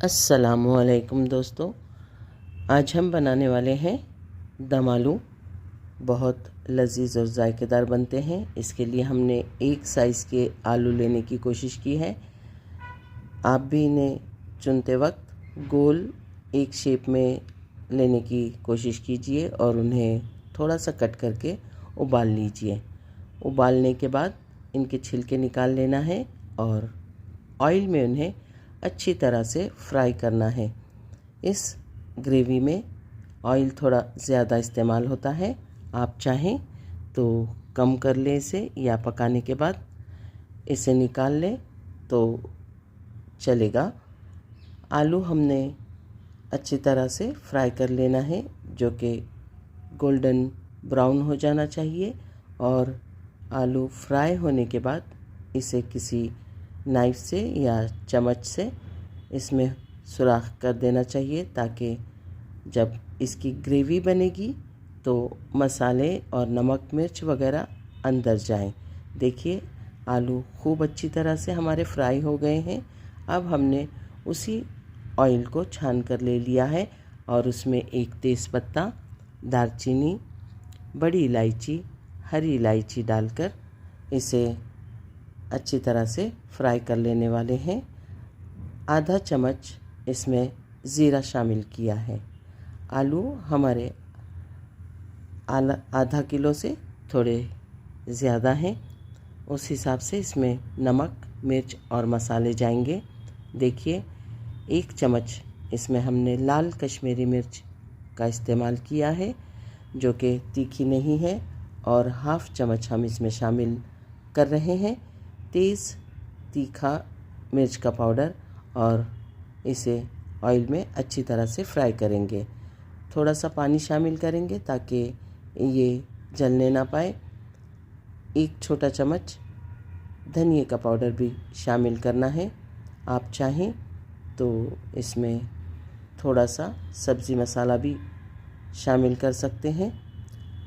अस्सलामुअलैकुम दोस्तों, आज हम बनाने वाले हैं दम आलू। बहुत लजीज और जायकेदार बनते हैं। इसके लिए हमने एक साइज़ के आलू लेने की कोशिश की है। आप भी इन्हें चुनते वक्त गोल एक शेप में लेने की कोशिश कीजिए और उन्हें थोड़ा सा कट करके उबाल लीजिए। उबालने के बाद इनके छिलके निकाल लेना है और ऑयल में उन्हें अच्छी तरह से फ्राई करना है। इस ग्रेवी में ऑयल थोड़ा ज़्यादा इस्तेमाल होता है। आप चाहें तो कम कर लें इसे, या पकाने के बाद इसे निकाल लें तो चलेगा। आलू हमने अच्छी तरह से फ्राई कर लेना है, जो कि गोल्डन ब्राउन हो जाना चाहिए। और आलू फ्राई होने के बाद इसे किसी नाइफ़ से या चम्मच से इसमें सुराख कर देना चाहिए, ताकि जब इसकी ग्रेवी बनेगी तो मसाले और नमक मिर्च वगैरह अंदर जाएं। देखिए, आलू खूब अच्छी तरह से हमारे फ्राई हो गए हैं। अब हमने उसी ऑयल को छान कर ले लिया है और उसमें एक तेज़पत्ता, दालचीनी, बड़ी इलायची, हरी इलायची डालकर इसे अच्छी तरह से फ्राई कर लेने वाले हैं। आधा चम्मच इसमें ज़ीरा शामिल किया है। आलू हमारे आधा किलो से थोड़े ज़्यादा हैं, उस हिसाब से इसमें नमक, मिर्च और मसाले जाएंगे। देखिए, एक चम्मच इसमें हमने लाल कश्मीरी मिर्च का इस्तेमाल किया है, जो कि तीखी नहीं है, और हाफ़ चम्मच हम इसमें शामिल कर रहे हैं तेज़ तीखा मिर्च का पाउडर, और इसे ऑयल में अच्छी तरह से फ्राई करेंगे। थोड़ा सा पानी शामिल करेंगे ताकि ये जलने ना पाए। एक छोटा चम्मच धनिया का पाउडर भी शामिल करना है। आप चाहें तो इसमें थोड़ा सा सब्ज़ी मसाला भी शामिल कर सकते हैं,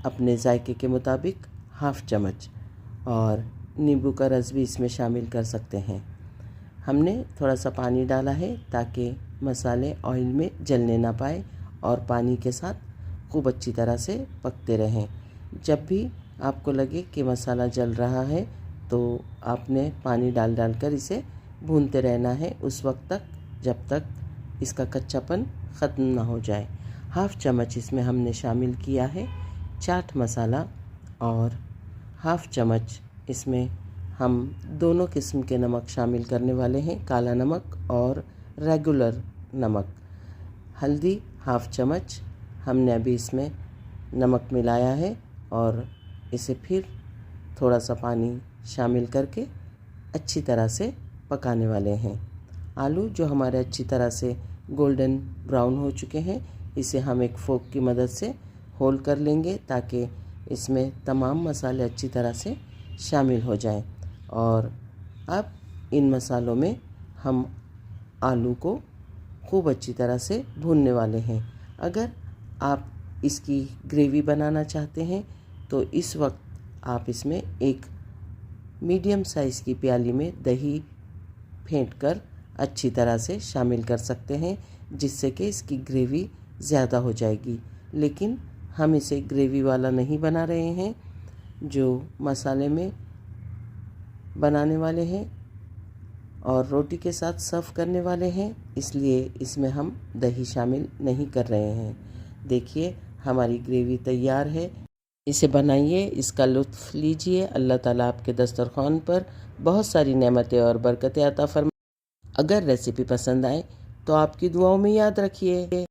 अपने जायके के मुताबिक हाफ़ चम्मच, और नींबू का रस भी इसमें शामिल कर सकते हैं। हमने थोड़ा सा पानी डाला है ताकि मसाले ऑयल में जलने ना पाए और पानी के साथ खूब अच्छी तरह से पकते रहें। जब भी आपको लगे कि मसाला जल रहा है तो आपने पानी डाल कर इसे भूनते रहना है उस वक्त तक, जब तक इसका कच्चापन ख़त्म ना हो जाए। हाफ़ चम्मच इसमें हमने शामिल किया है चाट मसाला, और हाफ़ चम्मच इसमें हम दोनों किस्म के नमक शामिल करने वाले हैं, काला नमक और रेगुलर नमक। हल्दी हाफ़ चम्मच हमने अभी इसमें नमक मिलाया है और इसे फिर थोड़ा सा पानी शामिल करके अच्छी तरह से पकाने वाले हैं। आलू जो हमारे अच्छी तरह से गोल्डन ब्राउन हो चुके हैं, इसे हम एक फोक की मदद से होल कर लेंगे ताकि इसमें तमाम मसाले अच्छी तरह से शामिल हो जाएं। और अब इन मसालों में हम आलू को खूब अच्छी तरह से भूनने वाले हैं। अगर आप इसकी ग्रेवी बनाना चाहते हैं तो इस वक्त आप इसमें एक मीडियम साइज़ की प्याली में दही फेंटकर अच्छी तरह से शामिल कर सकते हैं, जिससे कि इसकी ग्रेवी ज़्यादा हो जाएगी। लेकिन हम इसे ग्रेवी वाला नहीं बना रहे हैं, जो मसाले में बनाने वाले हैं और रोटी के साथ सर्व करने वाले हैं, इसलिए इसमें हम दही शामिल नहीं कर रहे हैं। देखिए, हमारी ग्रेवी तैयार है। इसे बनाइए, इसका लुत्फ़ लीजिए। अल्लाह ताला आपके दस्तरख़्वान पर बहुत सारी नेमतें और बरकतें अता फरमाए। अगर रेसिपी पसंद आए तो आपकी दुआओं में याद रखिए।